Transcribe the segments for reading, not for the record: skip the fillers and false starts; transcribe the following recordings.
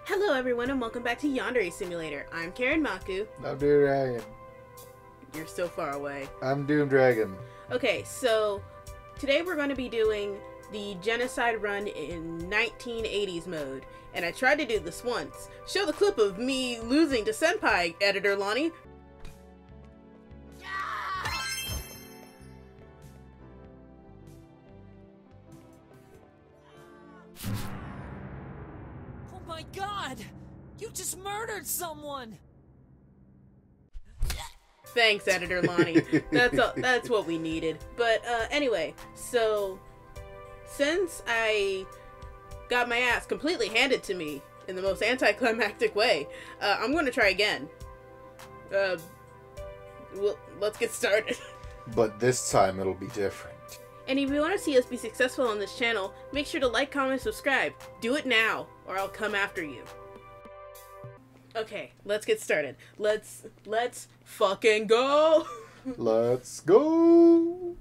Hello everyone and welcome back to Yandere Simulator. I'm Karen Maku. I'm Doom Dragon. You're so far away. I'm Doom Dragon. Okay, so today we're going to be doing the Genocide run in 1980s mode. And I tried to do this once. Show the clip of me losing to Senpai, Editor Lonnie. Oh my god! You just murdered someone! Thanks, Editor Lonnie. That's what we needed. But anyway, so since I got my ass completely handed to me in the most anticlimactic way, I'm going to try again. Let's get started. But this time it'll be different. And if you want to see us be successful on this channel, make sure to like, comment, subscribe. Do it now, or I'll come after you. Okay, let's get started. Let's fucking go! Let's go!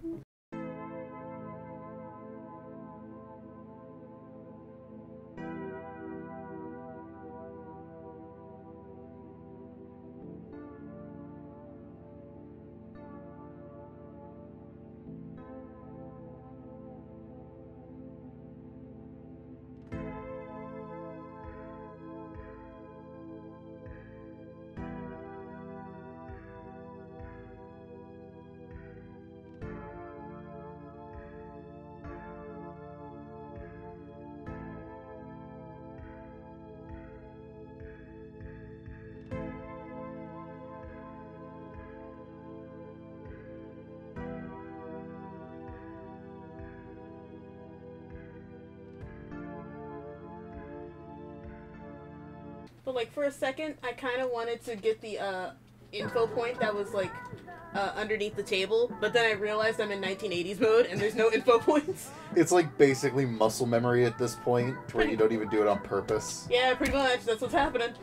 But like for a second, I kind of wanted to get the info point that was like underneath the table, but then I realized I'm in 1980s mode and there's no info points. It's like basically muscle memory at this point, to where you don't even do it on purpose. Yeah, pretty much. That's what's happening.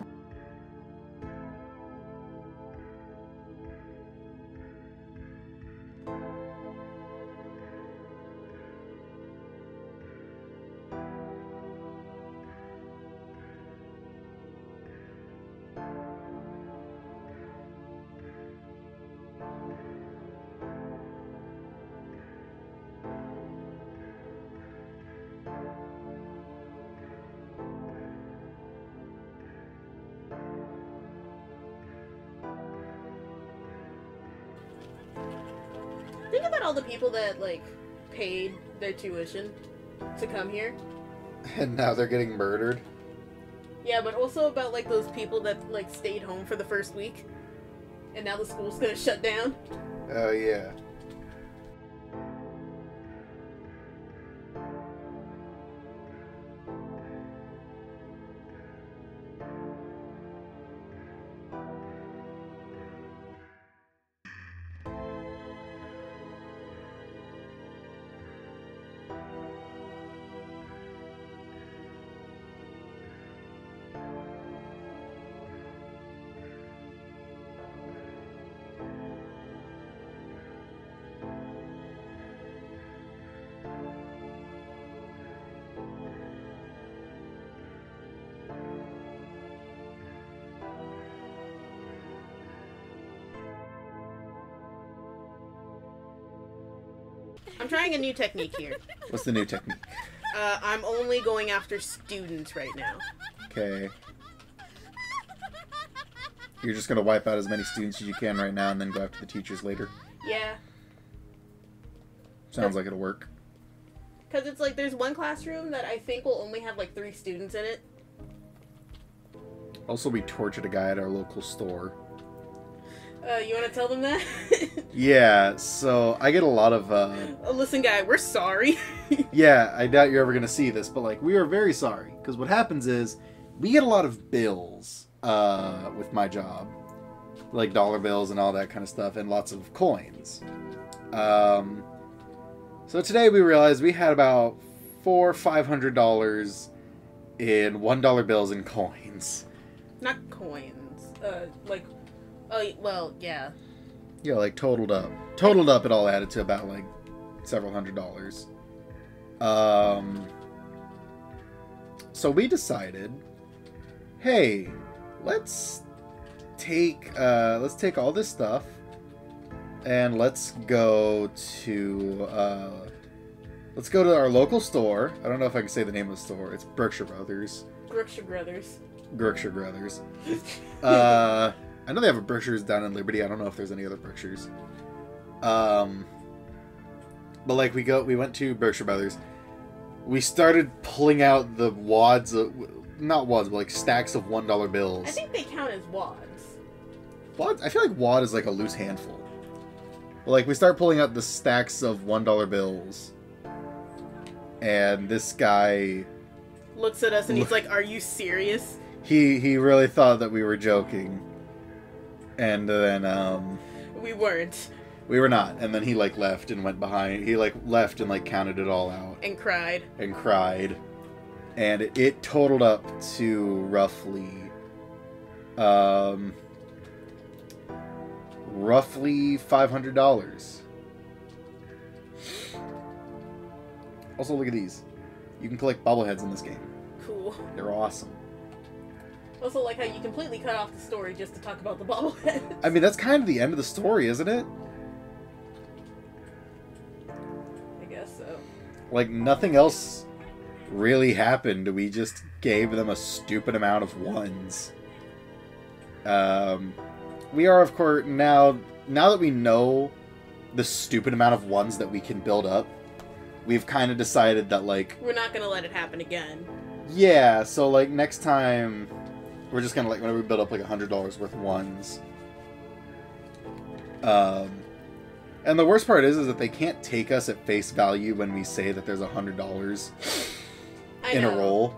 Think about all the people that, like, paid their tuition to come here. And now they're getting murdered. Yeah, but also about, like, those people that, like, stayed home for the first week. And now the school's gonna shut down. Oh, yeah. I'm trying a new technique here. What's the new technique? I'm only going after students right now. Okay. You're just gonna wipe out as many students as you can right now and then go after the teachers later? Yeah. Sounds like it'll work. Because it's like, there's one classroom that I think will only have like 3 students in it. Also, we tortured a guy at our local store. You want to tell them that? Yeah, so I get a lot of, Listen, guy, we're sorry. yeah, I doubt you're ever going to see this, but, like, we are very sorry. Because what happens is, we get a lot of bills, with my job. Like, dollar bills and all that kind of stuff, and lots of coins. So today we realized we had about $500 in $1 bills and coins. Not coins. Like, oh, well, yeah. Yeah, like totaled up. Totaled up, it all added to about like several $100s. So we decided hey, let's take all this stuff and let's go to our local store. I don't know if I can say the name of the store. It's Berkshire Brothers. Berkshire Brothers. Berkshire Brothers. I know they have a Berkshire's down in Liberty. I don't know if there's any other Berkshires. But like we went to Berkshire Brothers. We started pulling out the wads of, not wads, but like stacks of $1 bills. I think they count as wads. Wads? I feel like wad is like a loose handful. But like we start pulling out the stacks of $1 bills. And this guy Looks at us and he's like, "Are you serious?" He really thought that we were joking. And then We weren't. we were not. And then he like left and went behind. He like left and like counted it all out And cried. and cried. And it totaled up to roughly $500. Also, look at these. You can collect bobbleheads in this game. Cool. They're awesome. Also, like how you completely cut off the story just to talk about the bobblehead. I mean, that's kind of the end of the story, isn't it? I guess so. Like, nothing else really happened. We just gave them a stupid amount of ones. We are, of course, now that we know the stupid amount of ones that we can build up, we've kind of decided that, like... We're not gonna let it happen again. Yeah, so, like, next time, we're just gonna, like, whenever we build up, like, $100 worth of ones. And the worst part is that they can't take us at face value when we say that there's $100 in a roll.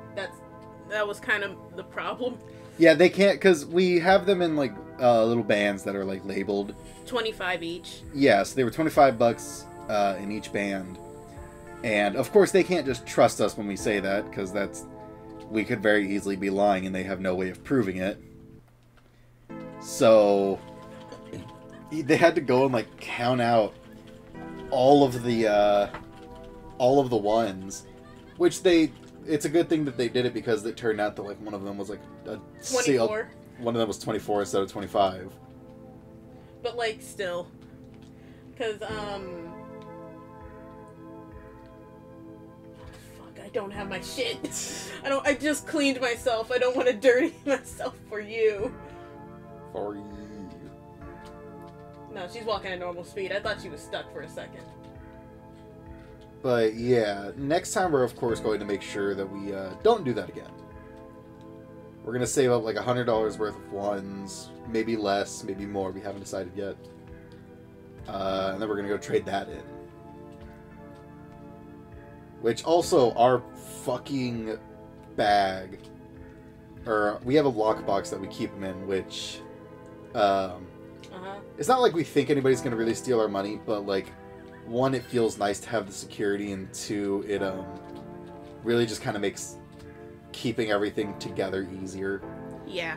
That was kind of the problem. Yeah, they can't, because we have them in, like, little bands that are, like, labeled. 25 each. Yeah, so they were $25 in each band. And, of course, they can't just trust us when we say that, because we could very easily be lying and they have no way of proving it. So they had to go and like count out all of the ones, which it's a good thing that they did it, because it turned out that like one of them was like a 24. One of them was 24 instead of 25. But like still, because I don't have my shit. I just cleaned myself. I don't want to dirty myself for you. For you. No, she's walking at normal speed. I thought she was stuck for a second. But yeah, next time we're of course going to make sure that we don't do that again. We're going to save up like $100 worth of ones, maybe less, maybe more. We haven't decided yet. And then we're going to go trade that in. Which also, our fucking bag, or we have a lockbox that we keep them in, which, it's not like we think anybody's going to really steal our money, but like, one, it feels nice to have the security, and two, it, really just kind of makes keeping everything together easier. Yeah.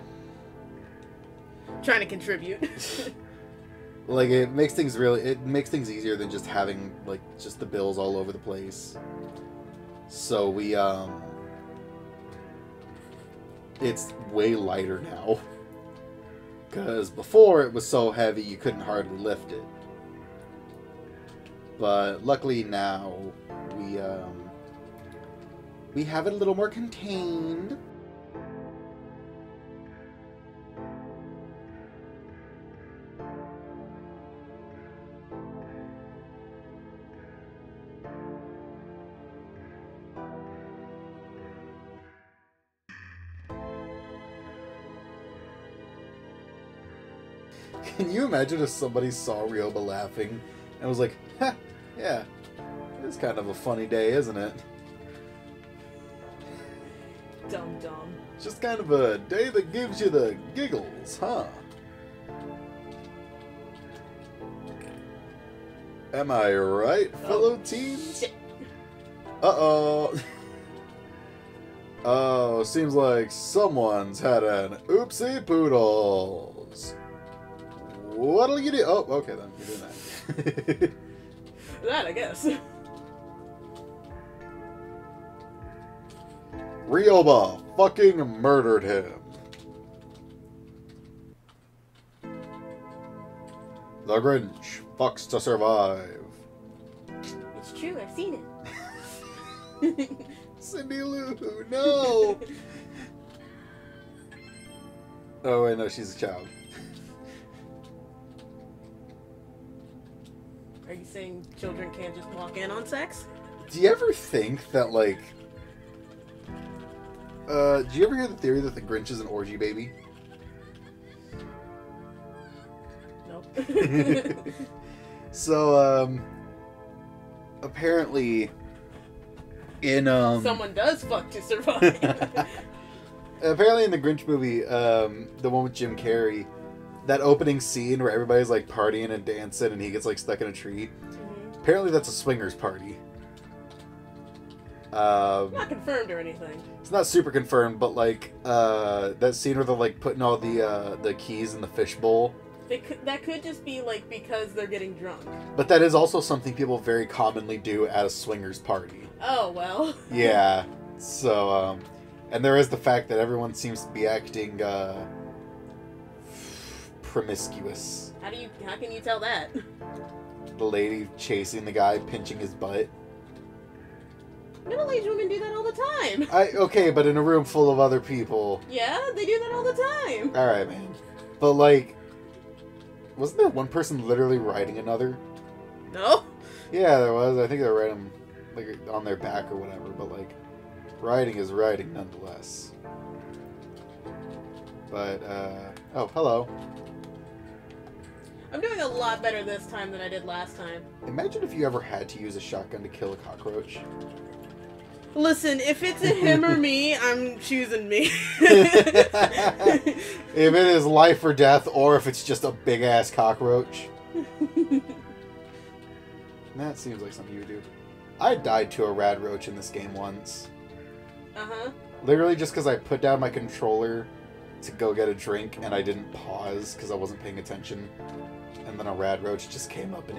Trying to contribute. Like, it makes things easier than just having, like, just the bills all over the place. So we, it's way lighter now. Because before it was so heavy you couldn't hardly lift it. But luckily now we have it a little more contained. Can you imagine if somebody saw Ryoba laughing and was like, ha, yeah, it's kind of a funny day, isn't it? Dumb dumb. Just kind of a day that gives you the giggles, huh? Am I right, fellow teens? Shit. Uh-oh. Oh, seems like someone's had an oopsie poodles. What'll you do? Oh, okay then. You're doing that. That, I guess. Ryoba fucking murdered him. The Grinch fucks to survive. It's true, I've seen it. Cindy Lou, no! Oh wait, no, she's a child. Are you saying children can't just walk in on sex? Do you ever think that, like... do you ever hear the theory that the Grinch is an orgy baby? Nope. So, apparently, in, Someone does fuck to survive. apparently in the Grinch movie, the one with Jim Carrey, that opening scene where everybody's, like, partying and dancing and he gets, like, stuck in a tree, apparently that's a swingers party. Not confirmed or anything. It's not super confirmed, but, like, that scene where they're, like, putting all the keys in the fishbowl. That could just be, like, because they're getting drunk. But that is also something people very commonly do at a swingers party. Oh, well. Yeah. So, and there is the fact that everyone seems to be acting, promiscuous. How can you tell that? The lady chasing the guy, pinching his butt. Middle-aged women do that all the time. Okay, but in a room full of other people. Yeah, they do that all the time. Alright, man. But, like, wasn't there one person literally riding another? No? Yeah, there was. I think they were riding, like, on their back or whatever, but, like, riding is riding nonetheless. But, oh, hello. I'm doing a lot better this time than I did last time. Imagine if you ever had to use a shotgun to kill a cockroach. Listen, if it's a him or me, I'm choosing me. If it is life or death, or if it's just a big-ass cockroach. That seems like something you would do. I died to a rad roach in this game once. Uh-huh. Literally just because I put down my controller to go get a drink, and I didn't pause because I wasn't paying attention. And then a rad roach just came up and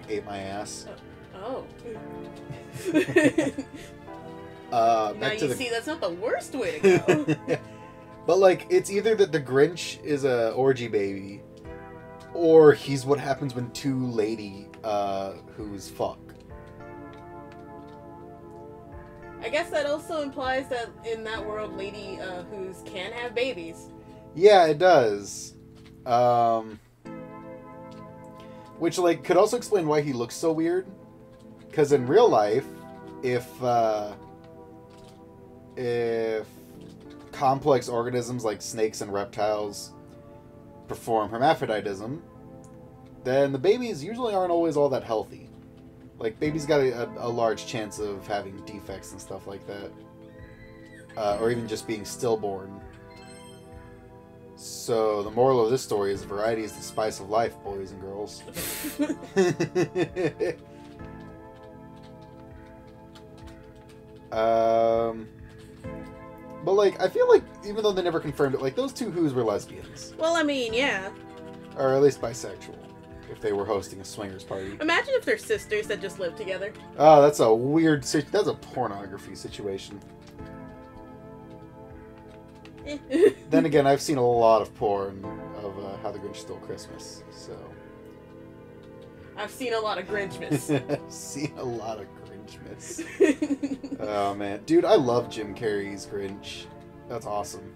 ate my ass. Oh. Now you see, that's not the worst way to go. But, like, it's either that the Grinch is a orgy baby, or he's what happens when two lady who's fuck. I guess that also implies that in that world, lady who's can have babies. Yeah, it does. Which, like, could also explain why he looks so weird. Because in real life, if complex organisms like snakes and reptiles perform hermaphroditism, then the babies usually aren't always all that healthy. Like, babies got a large chance of having defects and stuff like that. Or even just being stillborn. So, the moral of this story is variety is the spice of life, boys and girls. But, like, I feel like, even though they never confirmed it, like, those two Who's were lesbians. Well, I mean, yeah. Or at least bisexual, if they were hosting a swingers party. Imagine if they're sisters that just live together. Oh, that's a weird... That's a pornography situation. Then again, I've seen a lot of porn of How the Grinch Stole Christmas, so... I've seen a lot of Grinchmas. I've seen a lot of Grinchmas. Oh, man. Dude, I love Jim Carrey's Grinch. That's awesome.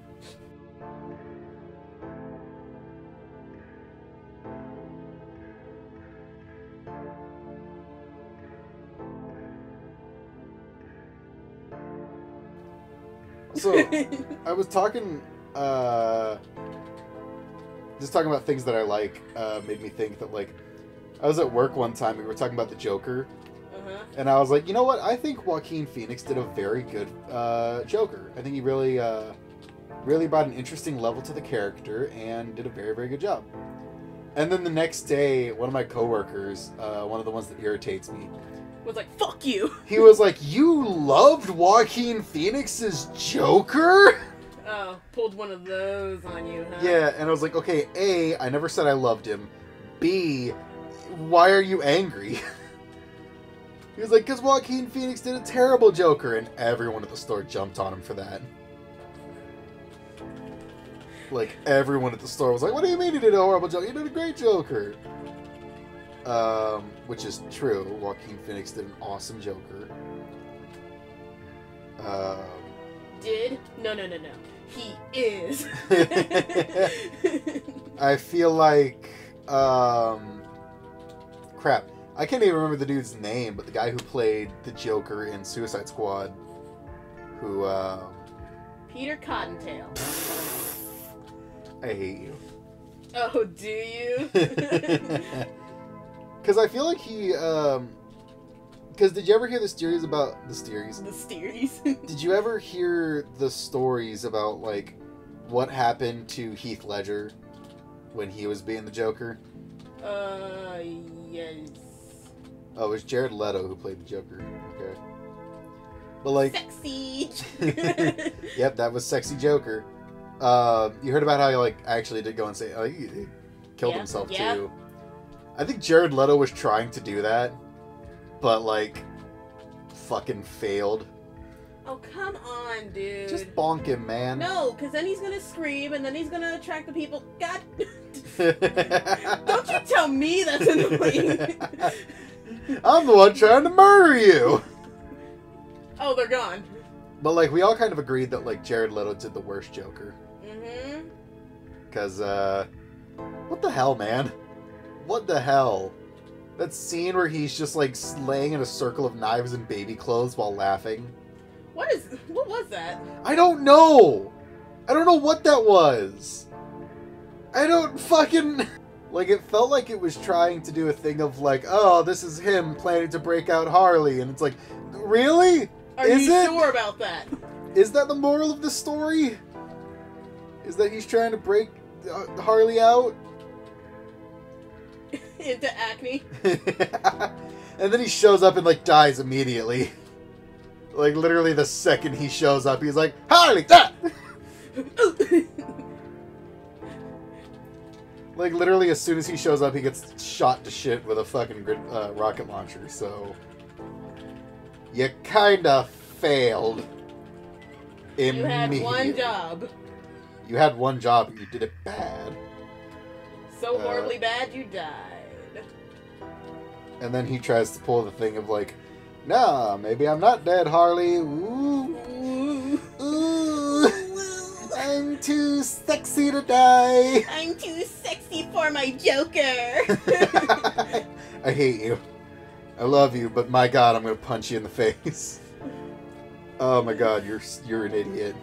So, I was talking, just talking about things that I like, made me think that, like, I was at work one time, we were talking about the Joker, and I was like, you know what, I think Joaquin Phoenix did a very good, Joker. I think he really, really brought an interesting level to the character, and did a very, very good job. And then the next day, one of my coworkers, one of the ones that irritates me, was like, fuck you. He was like, you loved Joaquin Phoenix's Joker? Oh, pulled one of those on you, huh? Yeah, and I was like, okay, A, I never said I loved him. B, why are you angry? He was like, because Joaquin Phoenix did a terrible Joker, and everyone at the store jumped on him for that. Like, everyone at the store was like, what do you mean he did a horrible Joker? He did a great Joker. Which is true. Joaquin Phoenix did an awesome Joker. Did? No. He is. I feel like, crap. I can't even remember the dude's name, but the guy who played the Joker in Suicide Squad, who, Peter Cottontail. I hate you. Oh, do you? Because I feel like he, because did you ever hear the stories about the stories? The stories. Did you ever hear the stories about, like, what happened to Heath Ledger when he was being the Joker? Yes. Oh, it was Jared Leto who played the Joker. Okay. But, like... Sexy! Yep, that was Sexy Joker. You heard about how he, like, actually did go and say... he killed himself, too. I think Jared Leto was trying to do that, but, like, fucking failed. Oh, come on, dude. Just bonk him, man. No, because then he's gonna scream, and then he's gonna attract the people. God... Don't you tell me that's annoying. I'm the one trying to murder you! Oh, they're gone. But, like, we all kind of agreed that, like, Jared Leto did the worst Joker. Mm-hmm. Because, what the hell, man? What the hell? That scene where he's just, like, laying in a circle of knives and baby clothes while laughing. What was that? I don't know! I don't know what that was! I don't fucking... Like, it felt like it was trying to do a thing of, like, oh, this is him planning to break out Harley, and it's like, really? Are you sure about that? Is that the moral of the story? Is that he's trying to break Harley out? Into acne? And then he shows up and, like, dies immediately. Like, literally the second he shows up, he's like, Harley, ah! Like, literally as soon as he shows up, he gets shot to shit with a fucking rocket launcher, so... You kinda failed. You had one job. You had one job, and you did it bad. So horribly bad, you died. And then he tries to pull the thing of, like, nah, maybe I'm not dead, Harley. Ooh. Ooh. I'm too sexy to die. I'm too sexy for my Joker. I hate you. I love you, but my God, I'm gonna punch you in the face. Oh my God, you're an idiot.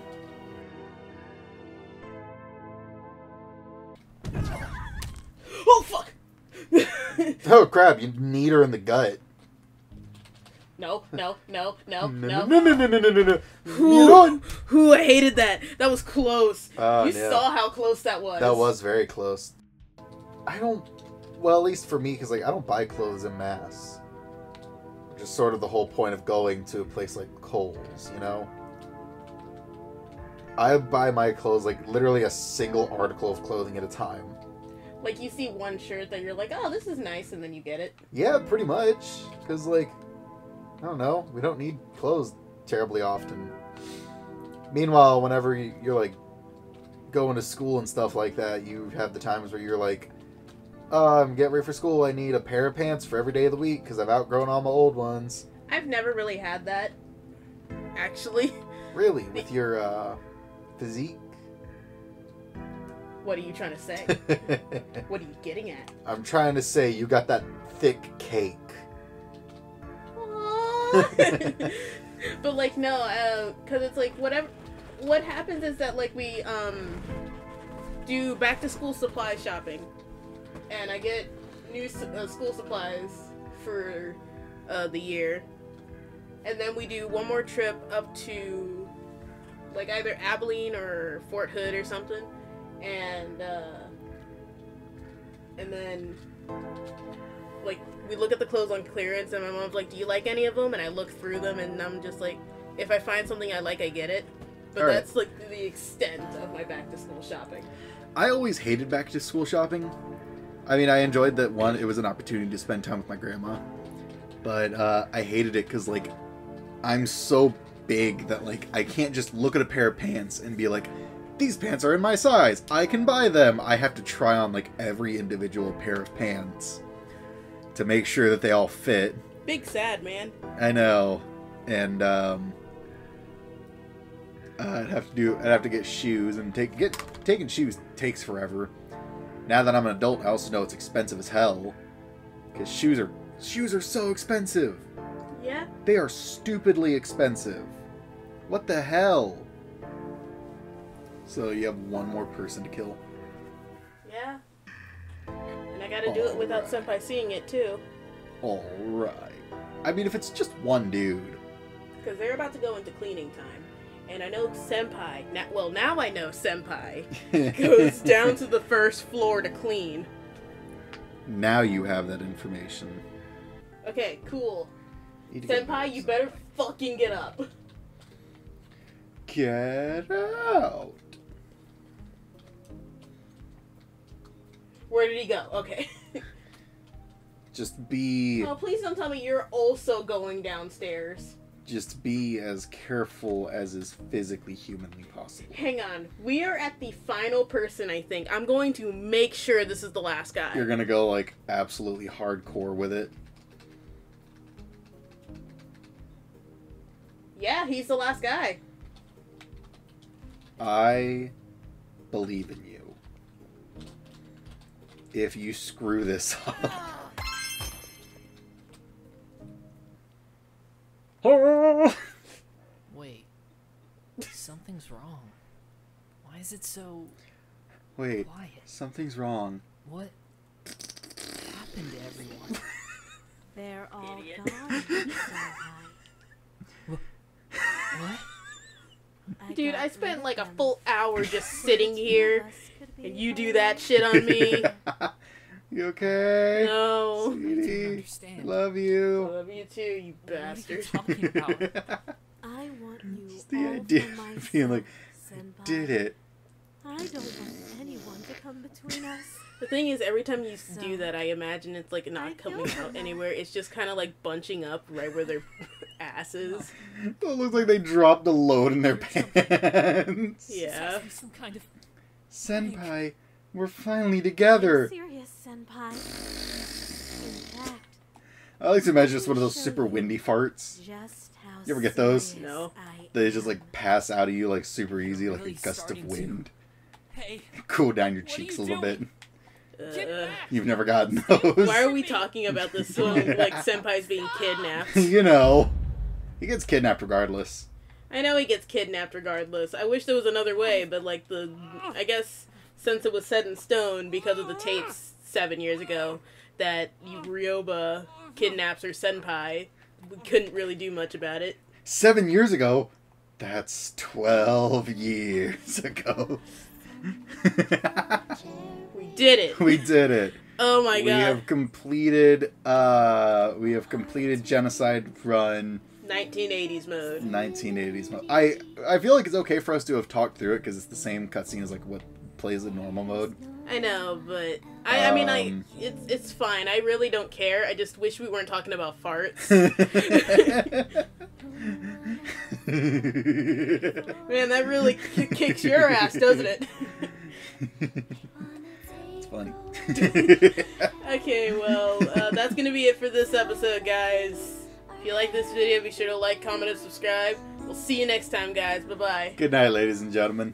Oh fuck! Oh crap! You kneed her in the gut. No. No. Who I hated that. That was close. You yeah. saw how close that was. That was very close. I don't. Well, at least for me, because like I don't buy clothes en masse. Which is sort of the whole point of going to a place like Kohl's, you know. I buy my clothes like literally a single article of clothing at a time. Like you see one shirt that you're like, oh, this is nice, and then you get it. Yeah, pretty much. Because like, I don't know, we don't need clothes terribly often. Meanwhile, whenever you're like going to school and stuff like that, you have the times where you're like, get ready for school, I need a pair of pants for every day of the week because I've outgrown all my old ones. I've never really had that, actually. Really? With your physique? What are you trying to say? What are you getting at? I'm trying to say you got that thick cake. But like no, because it's like whatever. What happens is that like we do back to school supply shopping, and I get new school supplies for the year, and then we do one more trip up to like either Abilene or Fort Hood or something, and then like we look at the clothes on clearance, and my mom's like, do you like any of them? And I look through them, and I'm just like, if I find something I like, I get it. But All right. that's like the extent of my back to school shopping. I always hated back to school shopping. I mean, I enjoyed that one. It was an opportunity to spend time with my grandma. But I hated it because, like, I'm so big that, like, I can't just look at a pair of pants and be like, these pants are in my size, I can buy them. I have to try on, like, every individual pair of pants to make sure that they all fit. Big sad, man. I know. And I'd have to get shoes, and taking shoes takes forever. Now that I'm an adult, I also know it's expensive as hell, because shoes are so expensive. Yeah. They are stupidly expensive. What the hell? So you have one more person to kill. Yeah. And I gotta do it without Senpai seeing it, too. Alright. I mean, if it's just one dude. Because they're about to go into cleaning time. And I know Senpai, now I know Senpai goes down to the first floor to clean. Now you have that information. Okay, cool. Senpai, you better fucking get up. Get out. Where did he go? Okay. Just be... Oh, please don't tell me you're also going downstairs. Just be as careful as is physically humanly possible. Hang on. We are at the final person, I think. I'm going to make sure this is the last guy. You're gonna go, like, absolutely hardcore with it. Yeah, he's the last guy. I believe in you. If you screw this up... Wait. Something's wrong. Why is it so Wait, quiet? something's wrong. What happened to everyone? They're all Idiot. gone. What? Dude, I spent like a full hour just sitting here, and you do that shit on me. You okay? No. I don't Sweetie, understand. love you. Love you too, you What are you bastard. talking about? I want you Just the all idea for of myself, being like, Senpai. did it. I don't want anyone to come between us. The thing is, every time you do that, I imagine it's like not coming out know. anywhere. It's just kind of like bunching up right where their ass is. It looks like they dropped a load in their pants. Yeah. Some kind of Senpai, we're finally I'm together. serious, Senpai. In fact, I like to imagine it's one of those super windy farts. just how You ever get those? serious No. I They just am. like pass out of you like super easy, like a Really gust of starting to. wind. Hey, Cool down your What are cheeks a you little bit. doing? Get Uh, back! You've never gotten those. why are we talking about this song like Senpai's being kidnapped? You know, he gets kidnapped regardless. I know he gets kidnapped regardless. I wish there was another way, but like I guess since it was set in stone because of the tapes 7 years ago that Ryoba kidnaps her senpai, we couldn't really do much about it. 7 years ago? That's 12 years ago. We did it. We did it. Oh my We god. have completed Genocide Run 1980s mode. 1980s mode. I feel like it's okay for us to have talked through it because it's the same cutscene as like what plays in normal mode. I know, but I mean, it's fine. I really don't care. I just wish we weren't talking about farts. Man, that really kicks your ass, doesn't it? It's funny. Okay, well, that's gonna be it for this episode, guys. If you like this video, be sure to like, comment, and subscribe. We'll see you next time, guys. Bye-bye. Good night, ladies and gentlemen.